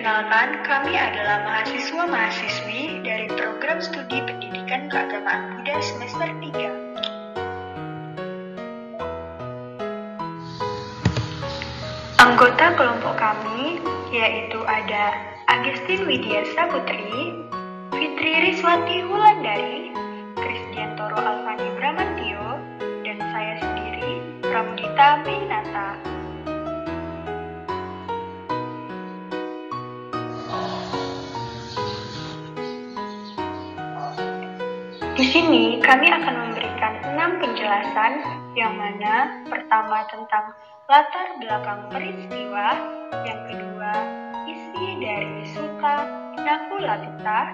Perkenalkan, kami adalah mahasiswa-mahasiswi dari program studi pendidikan keagamaan Buddha semester 3. Anggota kelompok kami yaitu ada Agustin Widya Saputri, Fitri Riswati Wulandari, Krisdiantoro Alfani Bramantio, dan saya sendiri, Pramudita Mainata. Di sini kami akan memberikan 6 penjelasan, yang mana pertama tentang latar belakang peristiwa, yang kedua isi dari Sutta Nakulapita,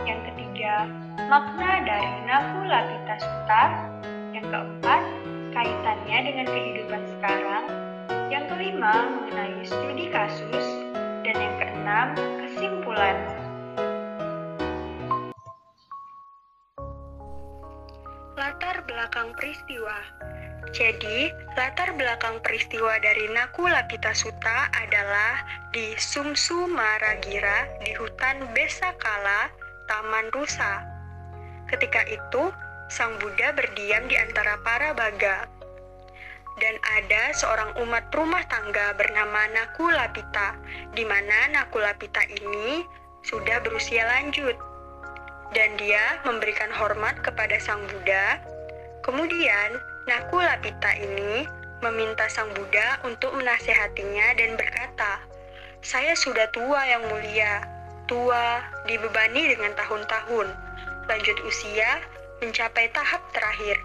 yang ketiga makna dari Nakulapita Sutta, yang keempat kaitannya dengan kehidupan sekarang, yang kelima mengenai studi kasus, dan yang keenam kesimpulan. Latar belakang peristiwa. Jadi, latar belakang peristiwa dari Nakulapita Sutta adalah di Sumsu Maragira di hutan Besakala, Taman Rusa. Ketika itu, Sang Buddha berdiam di antara para baga. Dan ada seorang umat rumah tangga bernama Nakulapita, di mana Nakulapita ini sudah berusia lanjut. Dan dia memberikan hormat kepada Sang Buddha. Kemudian, Nakulapita ini meminta Sang Buddha untuk menasehatinya dan berkata, "Saya sudah tua yang mulia, tua dibebani dengan tahun-tahun, lanjut usia mencapai tahap terakhir,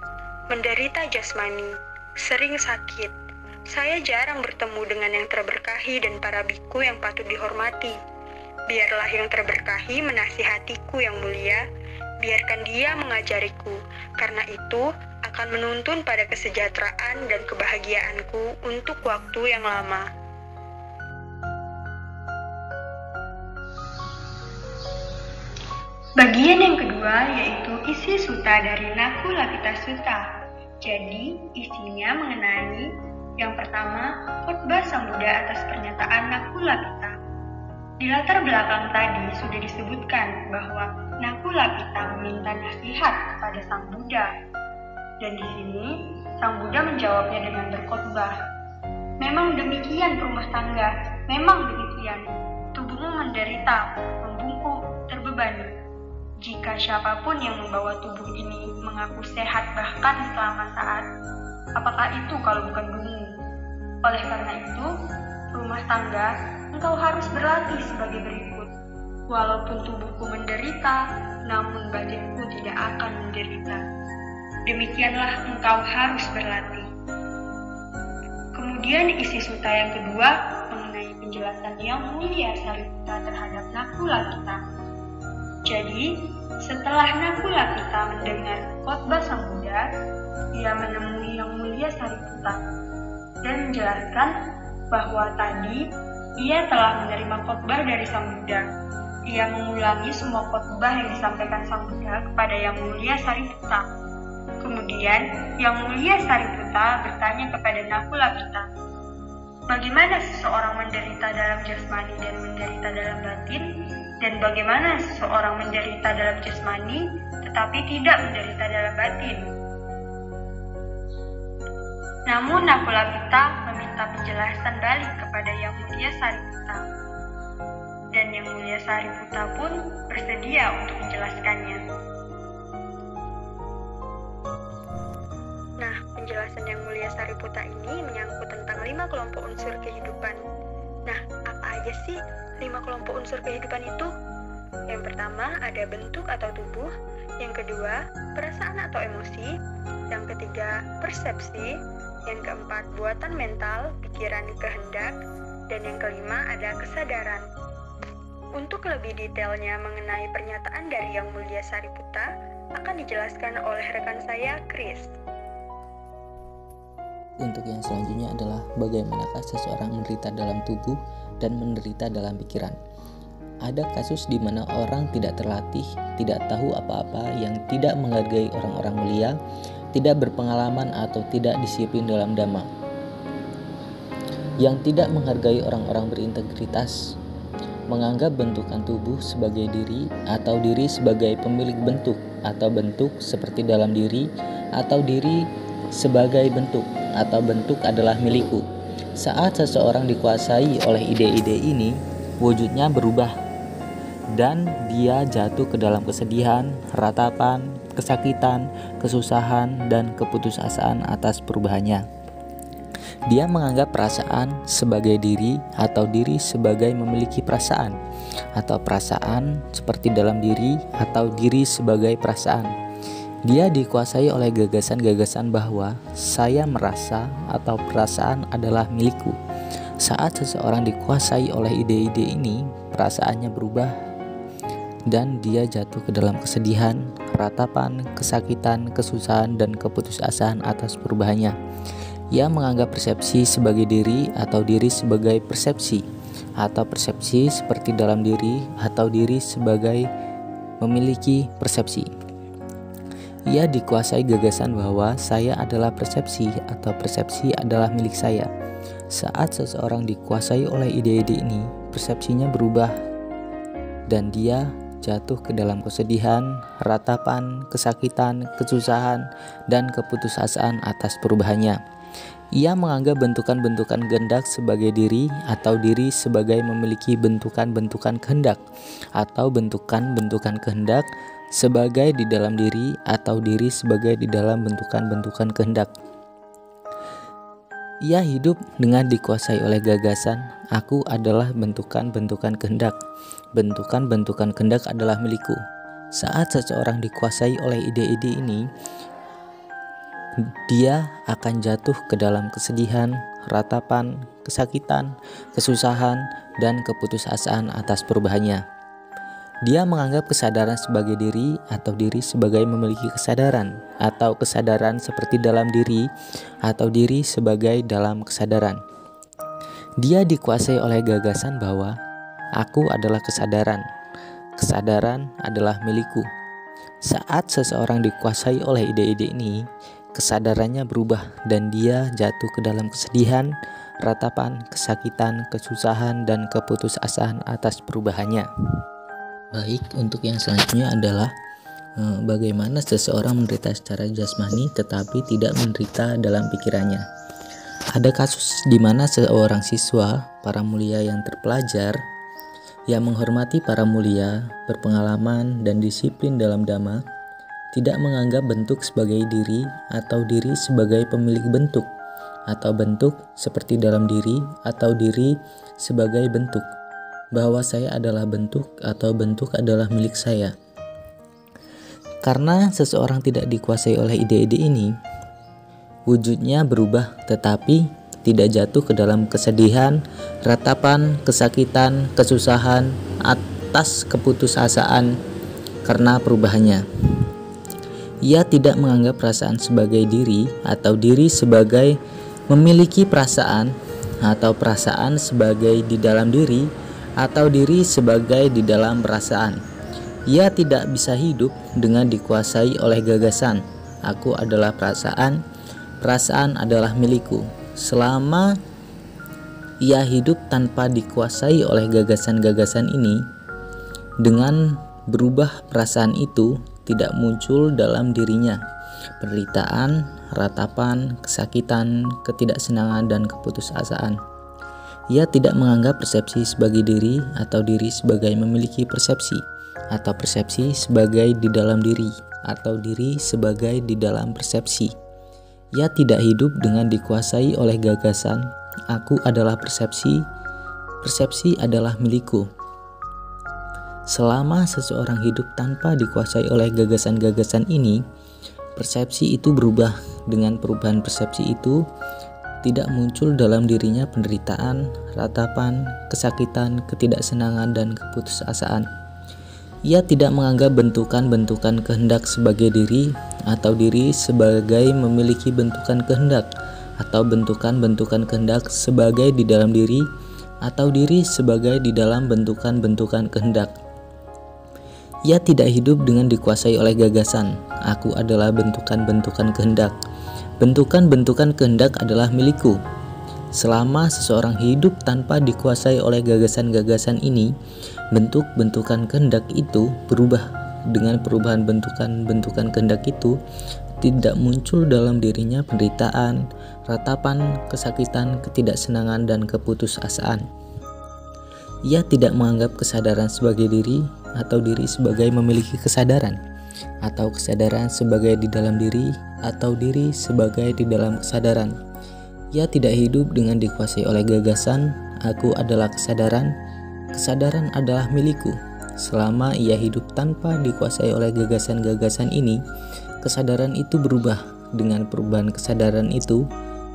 menderita jasmani, sering sakit. Saya jarang bertemu dengan yang terberkahi dan para biku yang patut dihormati. Biarlah yang terberkahi menasihatiku yang mulia, biarkan dia mengajariku, karena itu akan menuntun pada kesejahteraan dan kebahagiaanku untuk waktu yang lama." Bagian yang kedua yaitu isi sutta dari Nakulapita Sutta. Jadi, isinya mengenai yang pertama, khotbah Sang Buddha atas pernyataan Nakulapita. Di latar belakang tadi sudah disebutkan bahwa Nakulapita meminta nasihat kepada Sang Buddha. Dan di sini, Sang Buddha menjawabnya dengan berkhotbah. "Memang demikian rumah tangga, memang demikian. Tubuhmu menderita, membungkuk, terbebani. Jika siapapun yang membawa tubuh ini mengaku sehat bahkan selama saat, apakah itu kalau bukan dungu? Oleh karena itu, rumah tangga, engkau harus berlatih sebagai berikut. Walaupun tubuhku menderita, namun batinku tidak akan menderita. Demikianlah engkau harus berlatih." Kemudian isi sutta yang kedua mengenai penjelasan Yang Mulia Sariputta terhadap Nakulapita. Jadi, setelah Nakulapita mendengar khotbah Sang Buddha, ia menemui Yang Mulia Sariputta dan menjelaskan bahwa tadi ia telah menerima khotbah dari Sang Buddha. Ia mengulangi semua khotbah yang disampaikan Sang Buddha kepada Yang Mulia Sariputta. Kemudian, Yang Mulia Sariputta bertanya kepada Nakulapita, "Bagaimana seseorang menderita dalam jasmani dan menderita dalam batin? Dan bagaimana seseorang menderita dalam jasmani tetapi tidak menderita dalam batin?" Namun Nakulapita meminta penjelasan balik kepada Yang Mulia Sariputta. Dan Yang Mulia Sariputta pun bersedia untuk menjelaskannya. Nah, penjelasan Yang Mulia Sariputta ini menyangkut tentang 5 kelompok unsur kehidupan. Nah, apa aja sih 5 kelompok unsur kehidupan itu? Yang pertama ada bentuk atau tubuh, yang kedua perasaan atau emosi, yang ketiga persepsi, yang keempat buatan mental, pikiran, kehendak, dan yang kelima ada kesadaran. Untuk lebih detailnya mengenai pernyataan dari Yang Mulia Sariputta akan dijelaskan oleh rekan saya, Chris. Untuk yang selanjutnya adalah bagaimanakah seseorang menderita dalam tubuh dan menderita dalam pikiran. Ada kasus di mana orang tidak terlatih, tidak tahu apa-apa, yang tidak menghargai orang-orang mulia, tidak berpengalaman atau tidak disiplin dalam dhamma, yang tidak menghargai orang-orang berintegritas, menganggap bentukan tubuh sebagai diri atau diri sebagai pemilik bentuk atau bentuk seperti dalam diri atau diri sebagai bentuk atau bentuk adalah milikku. Saat seseorang dikuasai oleh ide-ide ini, wujudnya berubah dan dia jatuh ke dalam kesedihan, ratapan, kesakitan, kesusahan, dan keputusasaan atas perubahannya. Dia menganggap perasaan sebagai diri atau diri sebagai memiliki perasaan atau perasaan seperti dalam diri atau diri sebagai perasaan. Dia dikuasai oleh gagasan-gagasan bahwa saya merasa atau perasaan adalah milikku. Saat seseorang dikuasai oleh ide-ide ini, perasaannya berubah dan dia jatuh ke dalam kesedihan, ratapan, kesakitan, kesusahan, dan keputusasaan atas perubahannya. Ia menganggap persepsi sebagai diri atau diri sebagai persepsi atau persepsi seperti dalam diri atau diri sebagai memiliki persepsi. Ia dikuasai gagasan bahwa saya adalah persepsi atau persepsi adalah milik saya. Saat seseorang dikuasai oleh ide-ide ini, persepsinya berubah dan dia jatuh ke dalam kesedihan, ratapan, kesakitan, kesusahan, dan keputusasaan atas perubahannya. Ia menganggap bentukan-bentukan kehendak sebagai diri atau diri sebagai memiliki bentukan-bentukan kehendak atau bentukan-bentukan kehendak sebagai di dalam diri atau diri sebagai di dalam bentukan-bentukan kehendak. Ia hidup dengan dikuasai oleh gagasan, aku adalah bentukan-bentukan kehendak. Bentukan-bentukan kehendak adalah milikku. Saat seseorang dikuasai oleh ide-ide ini, dia akan jatuh ke dalam kesedihan, ratapan, kesakitan, kesusahan, dan keputusasaan atas perubahannya. Dia menganggap kesadaran sebagai diri atau diri sebagai memiliki kesadaran atau kesadaran seperti dalam diri atau diri sebagai dalam kesadaran. Dia dikuasai oleh gagasan bahwa aku adalah kesadaran. Kesadaran adalah milikku. Saat seseorang dikuasai oleh ide-ide ini, kesadarannya berubah dan dia jatuh ke dalam kesedihan, ratapan, kesakitan, kesusahan, dan keputusasaan atas perubahannya. Baik, untuk yang selanjutnya adalah bagaimana seseorang menderita secara jasmani tetapi tidak menderita dalam pikirannya. Ada kasus di mana seorang siswa para mulia yang terpelajar, yang menghormati para mulia, berpengalaman dan disiplin dalam dhamma, tidak menganggap bentuk sebagai diri atau diri sebagai pemilik bentuk atau bentuk seperti dalam diri atau diri sebagai bentuk, bahwa saya adalah bentuk atau bentuk adalah milik saya. Karena seseorang tidak dikuasai oleh ide-ide ini, wujudnya berubah tetapi tidak jatuh ke dalam kesedihan, ratapan, kesakitan, kesusahan atas keputusasaan karena perubahannya. Ia tidak menganggap perasaan sebagai diri atau diri sebagai memiliki perasaan atau perasaan sebagai di dalam diri atau diri sebagai di dalam perasaan. Ia tidak bisa hidup dengan dikuasai oleh gagasan, aku adalah perasaan, perasaan adalah milikku. Selama ia hidup tanpa dikuasai oleh gagasan-gagasan ini, dengan berubah perasaan itu tidak muncul dalam dirinya penderitaan, ratapan, kesakitan, ketidaksenangan, dan keputusasaan. Ia tidak menganggap persepsi sebagai diri atau diri sebagai memiliki persepsi atau persepsi sebagai di dalam diri atau diri sebagai di dalam persepsi. Ia tidak hidup dengan dikuasai oleh gagasan, aku adalah persepsi, persepsi adalah milikku. Selama seseorang hidup tanpa dikuasai oleh gagasan-gagasan ini, persepsi itu berubah. Dengan perubahan persepsi itu, tidak muncul dalam dirinya penderitaan, ratapan, kesakitan, ketidaksenangan, dan keputusasaan. Ia tidak menganggap bentukan-bentukan kehendak sebagai diri atau diri sebagai memiliki bentukan kehendak atau bentukan-bentukan kehendak sebagai di dalam diri atau diri sebagai di dalam bentukan-bentukan kehendak. Ia tidak hidup dengan dikuasai oleh gagasan, aku adalah bentukan-bentukan kehendak. Bentukan-bentukan kehendak adalah milikku. Selama seseorang hidup tanpa dikuasai oleh gagasan-gagasan ini, bentuk-bentukan kehendak itu berubah. Dengan perubahan bentukan-bentukan kehendak itu, tidak muncul dalam dirinya penderitaan, ratapan, kesakitan, ketidaksenangan, dan keputusasaan. Ia tidak menganggap kesadaran sebagai diri atau diri sebagai memiliki kesadaran, atau kesadaran sebagai di dalam diri atau diri sebagai di dalam kesadaran. Ia tidak hidup dengan dikuasai oleh gagasan, aku adalah kesadaran, kesadaran adalah milikku. Selama ia hidup tanpa dikuasai oleh gagasan-gagasan ini, kesadaran itu berubah. Dengan perubahan kesadaran itu,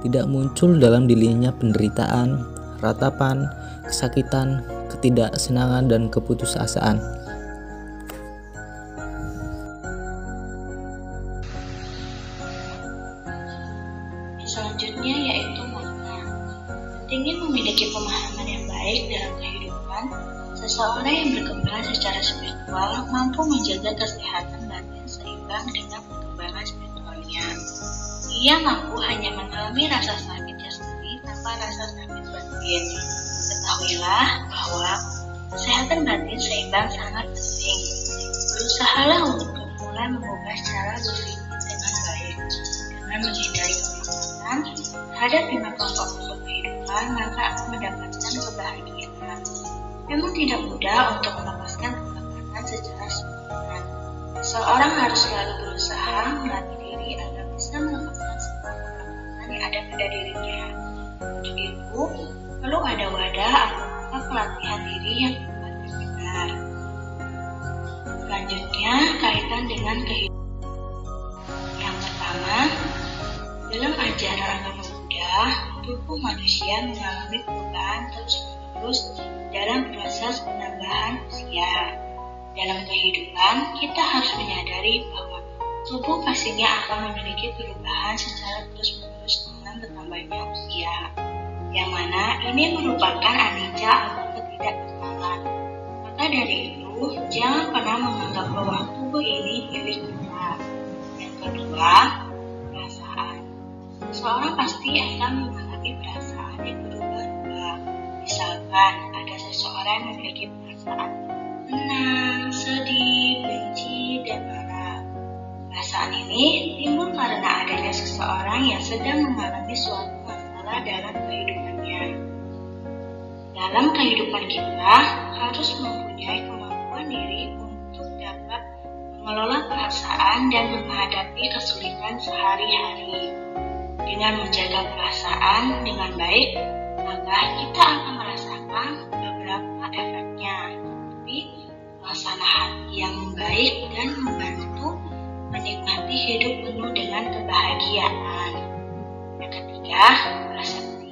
tidak muncul dalam dirinya penderitaan, ratapan, kesakitan, ketidaksenangan, dan keputusasaan. Selanjutnya yaitu makna. Pentingnya memiliki pemahaman yang baik dalam kehidupan, seseorang yang berkembang secara spiritual mampu menjaga kesehatan batin seimbang dengan perkembangan spiritualnya. Ia mampu hanya mengalami rasa sakit jasmani tanpa rasa sakit batin. Ketahuilah bahwa kesehatan batin seimbang sangat penting. Berusahalah untuk mulai mengubah cara berpikir dengan baik, dengan menghindari terhadap 5 pokok kehidupan, maka akan mendapatkan kebahagiaan. Memang tidak mudah untuk melepaskan kebanggaan secara sempurna. Seorang harus selalu berusaha melatih diri agar bisa melepaskan semua kebanggaan yang ada pada dirinya. Untuk itu, perlu ada wadah atau pelatihan diri yang tepat dan benar. Selanjutnya, kaitan dengan kehidupan. Yang pertama, dalam ajaran agama Buddha, tubuh manusia mengalami perubahan terus-menerus dalam proses penambahan usia. Dalam kehidupan, kita harus menyadari bahwa tubuh pastinya akan memiliki perubahan secara terus-menerus dengan bertambahnya usia, yang mana ini merupakan anicca atau ketidakberalan. Maka dari itu, jangan pernah menganggap bahwa tubuh ini milik kita. Yang kedua, seseorang pasti akan mengalami perasaan yang berubah-ubah. Misalkan ada seseorang yang memiliki perasaan senang, sedih, benci, dan marah. Perasaan ini timbul karena adanya seseorang yang sedang mengalami suatu masalah dalam kehidupannya. Dalam kehidupan kita harus mempunyai kemampuan diri untuk dapat mengelola perasaan dan menghadapi kesulitan sehari-hari. Dengan menjaga perasaan dengan baik, maka kita akan merasakan beberapa efeknya, seperti suasana hati yang baik dan membantu menikmati hidup penuh dengan kebahagiaan. Yang ketiga, persepsi.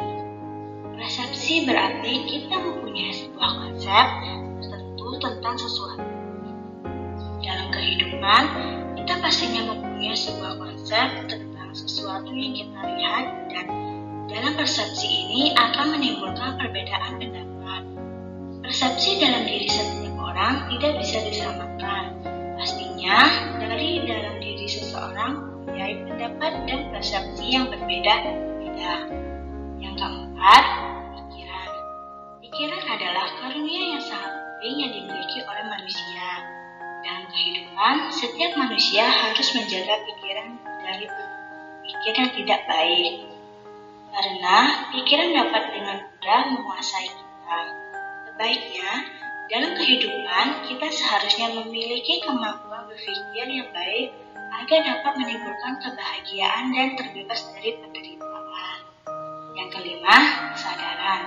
Persepsi berarti kita mempunyai sebuah konsep tertentu tentang sesuatu. Dalam kehidupan, kita pastinya mempunyai sebuah konsep tentang sesuatu yang kita lihat, dan dalam persepsi ini akan menimbulkan perbedaan pendapat. Persepsi dalam diri setiap orang tidak bisa disamakan. Pastinya dari dalam diri seseorang mempunyai pendapat dan persepsi yang berbeda-beda. Yang keempat, pikiran. Pikiran adalah karunia yang sangat penting yang dimiliki oleh manusia. Dalam kehidupan, setiap manusia harus menjaga pikiran dari pikir yang tidak baik, karena pikiran dapat dengan mudah menguasai kita. Sebaiknya, dalam kehidupan kita seharusnya memiliki kemampuan berpikir yang baik agar dapat menimbulkan kebahagiaan dan terbebas dari penderitaan. Yang kelima, kesadaran.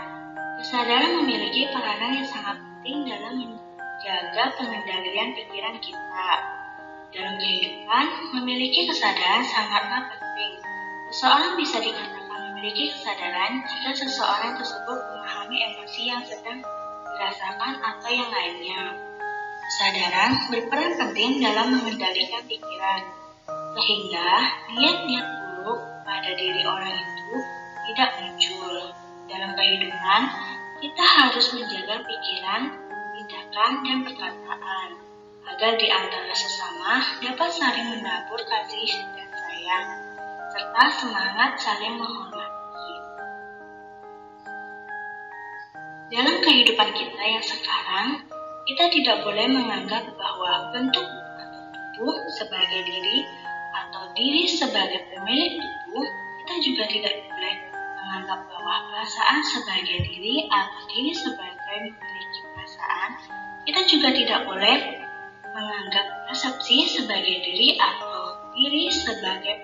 Kesadaran memiliki peranan yang sangat penting dalam menjaga pengendalian pikiran kita. Dalam kehidupan, memiliki kesadaran sangatlah penting. Seseorang bisa dikatakan memiliki kesadaran jika seseorang tersebut memahami emosi yang sedang dirasakan atau yang lainnya. Kesadaran berperan penting dalam mengendalikan pikiran, sehingga niat-niat buruk pada diri orang itu tidak muncul. Dalam kehidupan, kita harus menjaga pikiran, tindakan, dan perkataan, agar di antara sesama dapat saling menabur kasih dan sayang, serta semangat saling menghormati. Dalam kehidupan kita yang sekarang, kita tidak boleh menganggap bahwa bentuk atau tubuh sebagai diri atau diri sebagai pemilik tubuh. Kita juga tidak boleh menganggap bahwa perasaan sebagai diri atau diri sebagai memiliki perasaan. Kita juga tidak boleh menganggap persepsi sebagai diri atau diri sebagai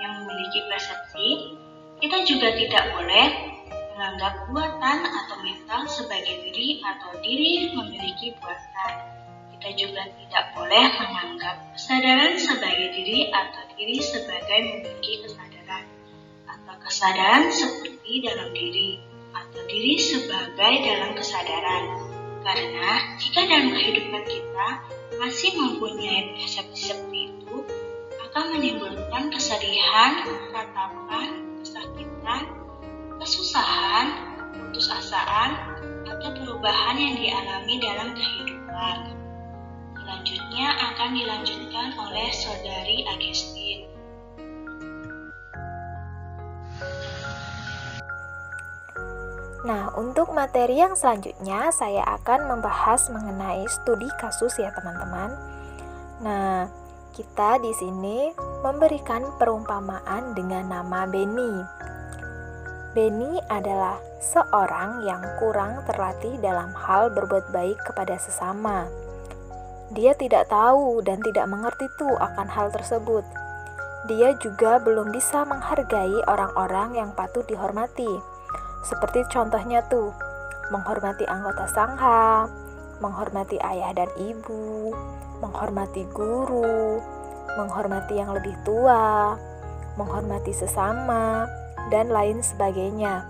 yang memiliki persepsi. Kita juga tidak boleh menganggap buatan atau mental sebagai diri atau diri memiliki buatan. Kita juga tidak boleh menganggap kesadaran sebagai diri atau diri sebagai memiliki kesadaran, atau kesadaran seperti dalam diri atau diri sebagai dalam kesadaran. Karena jika dalam kehidupan kita masih mempunyai persepsi seperti itu, akan menimbulkan kesedihan, ratapan, kesakitan, kesusahan, putusasaan, atau perubahan yang dialami dalam kehidupan. Selanjutnya akan dilanjutkan oleh Saudari Agustin. Nah, untuk materi yang selanjutnya saya akan membahas mengenai studi kasus ya teman-teman. Nah, kita di sini memberikan perumpamaan dengan nama Benny. Benny adalah seorang yang kurang terlatih dalam hal berbuat baik kepada sesama. Dia tidak tahu dan tidak mengerti akan hal tersebut. Dia juga belum bisa menghargai orang-orang yang patut dihormati. Seperti contohnya menghormati anggota sangha, menghormati ayah dan ibu, menghormati guru, menghormati yang lebih tua, menghormati sesama, dan lain sebagainya.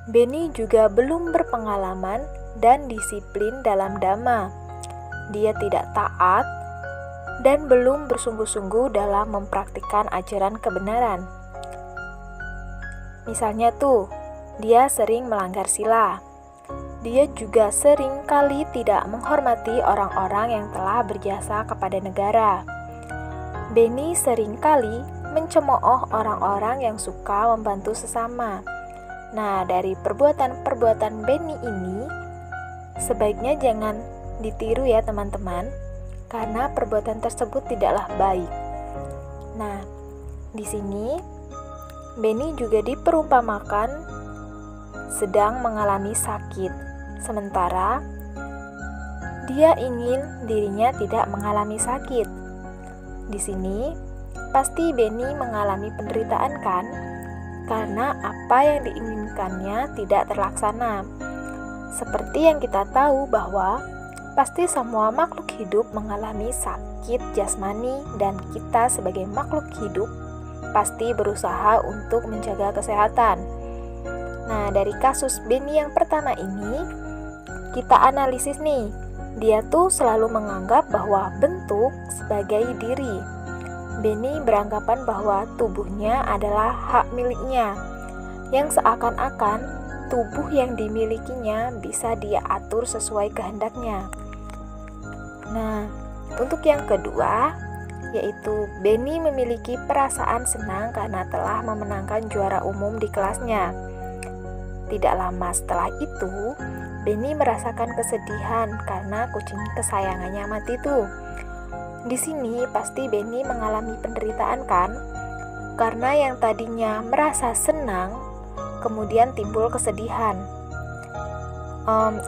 Benny juga belum berpengalaman dan disiplin dalam dhamma. Dia tidak taat dan belum bersungguh-sungguh dalam mempraktikkan ajaran kebenaran. Misalnya dia sering melanggar sila. Dia juga sering kali tidak menghormati orang-orang yang telah berjasa kepada negara. Benny sering kali mencemooh orang-orang yang suka membantu sesama. Nah, dari perbuatan-perbuatan Benny ini, sebaiknya jangan ditiru ya teman-teman, karena perbuatan tersebut tidaklah baik. Nah, di sini Benny juga diperumpamakan sedang mengalami sakit, sementara dia ingin dirinya tidak mengalami sakit. Di sini pasti Benny mengalami penderitaan kan? Karena apa yang diinginkannya tidak terlaksana. Seperti yang kita tahu bahwa pasti semua makhluk hidup mengalami sakit jasmani dan kita sebagai makhluk hidup pasti berusaha untuk menjaga kesehatan. Nah, dari kasus Benny yang pertama ini, kita analisis nih. Dia selalu menganggap bahwa bentuk sebagai diri. Benny beranggapan bahwa tubuhnya adalah hak miliknya, yang seakan-akan tubuh yang dimilikinya bisa dia atur sesuai kehendaknya. Nah, untuk yang kedua, yaitu Benny memiliki perasaan senang karena telah memenangkan juara umum di kelasnya. Tidak lama setelah itu, Benny merasakan kesedihan karena kucing kesayangannya mati Di sini pasti Benny mengalami penderitaan kan? Karena yang tadinya merasa senang, kemudian timbul kesedihan.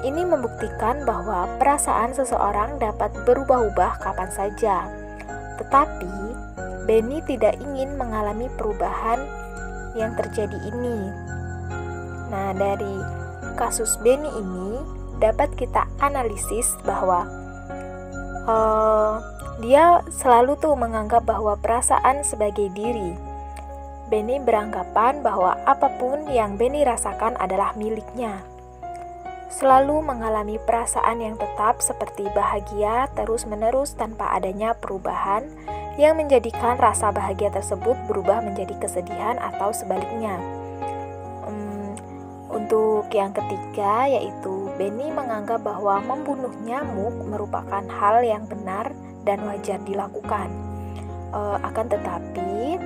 Ini membuktikan bahwa perasaan seseorang dapat berubah-ubah kapan saja. Tetapi, Benny tidak ingin mengalami perubahan yang terjadi ini. Nah, dari kasus Benny ini dapat kita analisis bahwa dia selalu menganggap bahwa perasaan sebagai diri. Benny beranggapan bahwa apapun yang Benny rasakan adalah miliknya. Selalu mengalami perasaan yang tetap seperti bahagia terus-menerus tanpa adanya perubahan yang menjadikan rasa bahagia tersebut berubah menjadi kesedihan atau sebaliknya. Untuk yang ketiga, yaitu Benny menganggap bahwa membunuh nyamuk merupakan hal yang benar dan wajar dilakukan. Akan tetapi,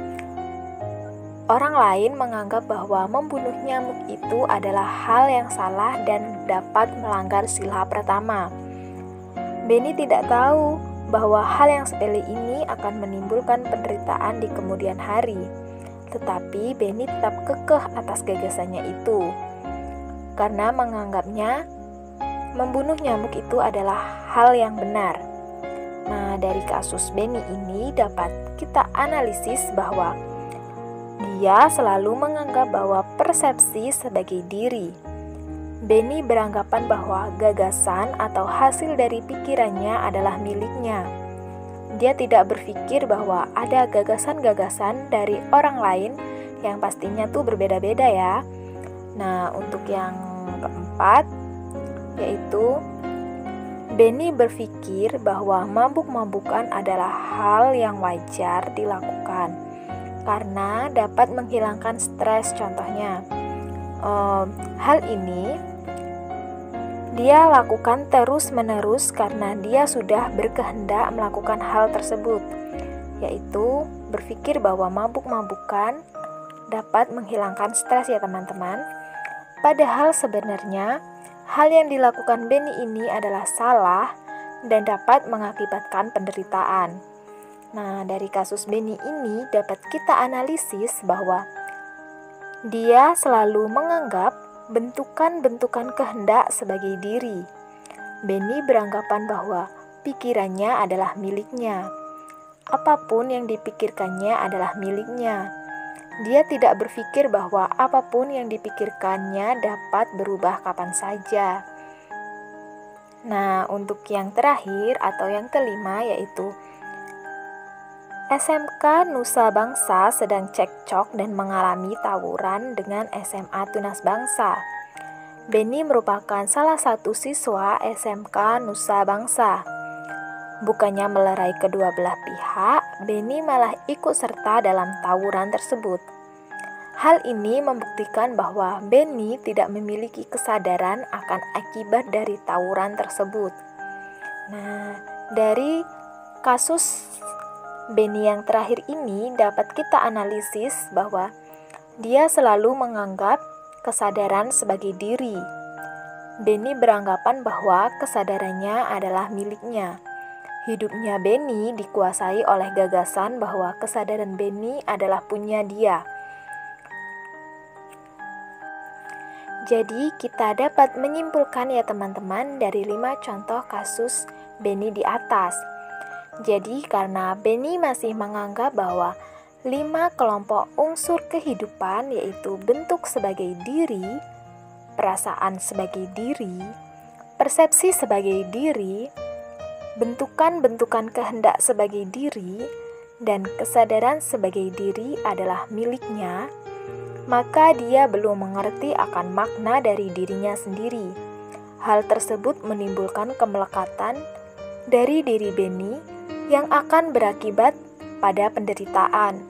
orang lain menganggap bahwa membunuh nyamuk itu adalah hal yang salah dan dapat melanggar sila pertama. Benny tidak tahu bahwa hal yang sepele ini akan menimbulkan penderitaan di kemudian hari. Tetapi Benny tetap kekeh atas gagasannya itu, karena menganggapnya membunuh nyamuk itu adalah hal yang benar. Nah, dari kasus Benny ini dapat kita analisis bahwa dia selalu menganggap bahwa persepsi sebagai diri. Benny beranggapan bahwa gagasan atau hasil dari pikirannya adalah miliknya. Dia tidak berpikir bahwa ada gagasan-gagasan dari orang lain yang pastinya tuh berbeda-beda ya. Nah, untuk yang keempat, yaitu Benny berpikir bahwa mabuk-mabukan adalah hal yang wajar dilakukan karena dapat menghilangkan stres contohnya. Hal ini dia lakukan terus-menerus karena dia sudah berkehendak melakukan hal tersebut, yaitu berpikir bahwa mabuk-mabukan dapat menghilangkan stres ya teman-teman. Padahal sebenarnya hal yang dilakukan Benny ini adalah salah dan dapat mengakibatkan penderitaan. Nah, dari kasus Benny ini dapat kita analisis bahwa dia selalu menganggap bentukan-bentukan kehendak sebagai diri. Benny beranggapan bahwa pikirannya adalah miliknya. Apapun yang dipikirkannya adalah miliknya. Dia tidak berpikir bahwa apapun yang dipikirkannya dapat berubah kapan saja. Nah, untuk yang terakhir atau yang kelima yaitu SMK Nusa Bangsa sedang cekcok dan mengalami tawuran dengan SMA Tunas Bangsa. Benny merupakan salah satu siswa SMK Nusa Bangsa. Bukannya melerai kedua belah pihak, Benny malah ikut serta dalam tawuran tersebut. Hal ini membuktikan bahwa Benny tidak memiliki kesadaran akan akibat dari tawuran tersebut. Nah, dari kasus Benny yang terakhir ini dapat kita analisis bahwa dia selalu menganggap kesadaran sebagai diri. Benny beranggapan bahwa kesadarannya adalah miliknya. Hidupnya Benny dikuasai oleh gagasan bahwa kesadaran Benny adalah punya dia. Jadi kita dapat menyimpulkan ya teman-teman dari 5 contoh kasus Benny di atas. Jadi karena Benny masih menganggap bahwa 5 kelompok unsur kehidupan yaitu bentuk sebagai diri, perasaan sebagai diri, persepsi sebagai diri, bentukan-bentukan kehendak sebagai diri, dan kesadaran sebagai diri adalah miliknya, maka dia belum mengerti akan makna dari dirinya sendiri. Hal tersebut menimbulkan kemelekatan dari diri Benny yang akan berakibat pada penderitaan.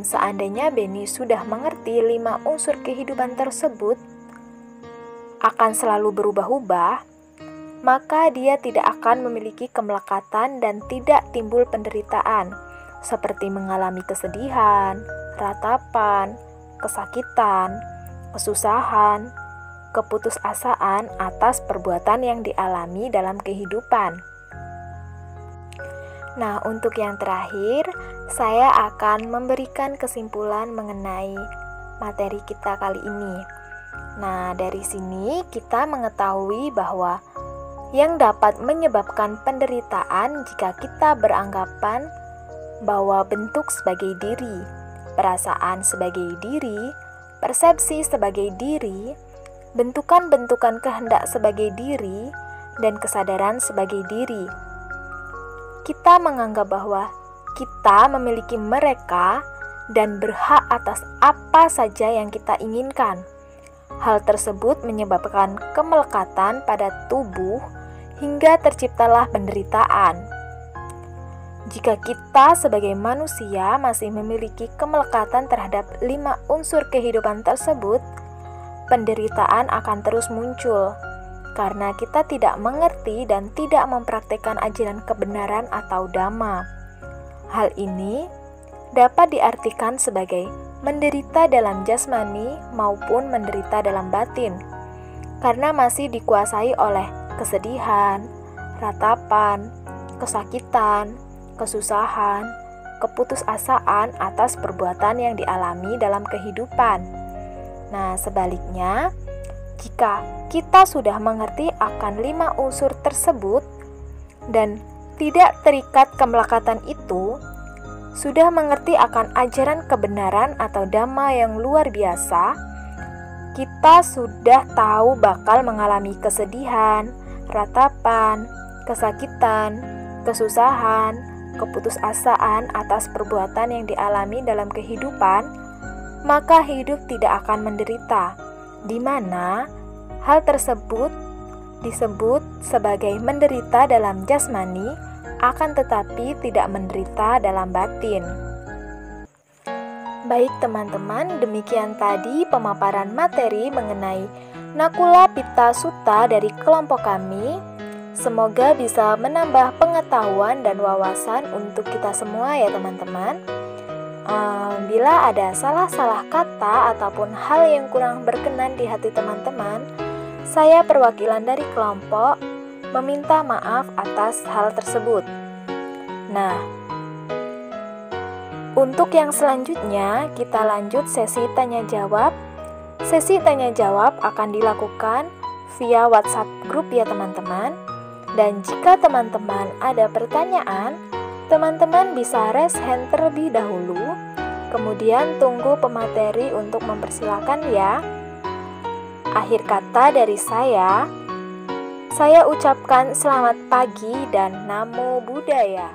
Seandainya Benny sudah mengerti 5 unsur kehidupan tersebut akan selalu berubah-ubah, maka dia tidak akan memiliki kemelekatan dan tidak timbul penderitaan, seperti mengalami kesedihan, ratapan, kesakitan, kesusahan, keputusasaan atas perbuatan yang dialami dalam kehidupan. Nah, untuk yang terakhir, saya akan memberikan kesimpulan mengenai materi kita kali ini. Nah, dari sini kita mengetahui bahwa yang dapat menyebabkan penderitaan jika kita beranggapan bahwa bentuk sebagai diri, perasaan sebagai diri, persepsi sebagai diri, bentukan-bentukan kehendak sebagai diri, dan kesadaran sebagai diri. Kita menganggap bahwa kita memiliki mereka dan berhak atas apa saja yang kita inginkan. Hal tersebut menyebabkan kemelekatan pada tubuh hingga terciptalah penderitaan. Jika kita sebagai manusia masih memiliki kemelekatan terhadap 5 unsur kehidupan tersebut, penderitaan akan terus muncul karena kita tidak mengerti dan tidak mempraktikkan ajaran kebenaran atau dhamma. Hal ini dapat diartikan sebagai menderita dalam jasmani maupun menderita dalam batin, karena masih dikuasai oleh kesedihan, ratapan, kesakitan, kesusahan, keputusasaan atas perbuatan yang dialami dalam kehidupan. Nah, sebaliknya, jika kita sudah mengerti akan 5 unsur tersebut dan tidak terikat kemelekatan itu, sudah mengerti akan ajaran kebenaran atau dhamma yang luar biasa, kita sudah tahu bakal mengalami kesedihan, ratapan, kesakitan, kesusahan, keputusasaan atas perbuatan yang dialami dalam kehidupan, maka hidup tidak akan menderita, di mana hal tersebut disebut sebagai menderita dalam jasmani, akan tetapi tidak menderita dalam batin. Baik teman-teman, demikian tadi pemaparan materi mengenai Nakula Pitta Sutta dari kelompok kami. Semoga bisa menambah pengetahuan dan wawasan untuk kita semua ya teman-teman. Bila ada salah-salah kata ataupun hal yang kurang berkenan di hati teman-teman, saya perwakilan dari kelompok meminta maaf atas hal tersebut. Nah, untuk yang selanjutnya kita lanjut sesi tanya jawab. Sesi tanya jawab akan dilakukan via WhatsApp grup ya teman-teman. Dan jika teman-teman ada pertanyaan, teman-teman bisa raise hand terlebih dahulu, kemudian tunggu pemateri untuk mempersilakan ya. Akhir kata dari saya ucapkan selamat pagi dan Namo Buddhaya.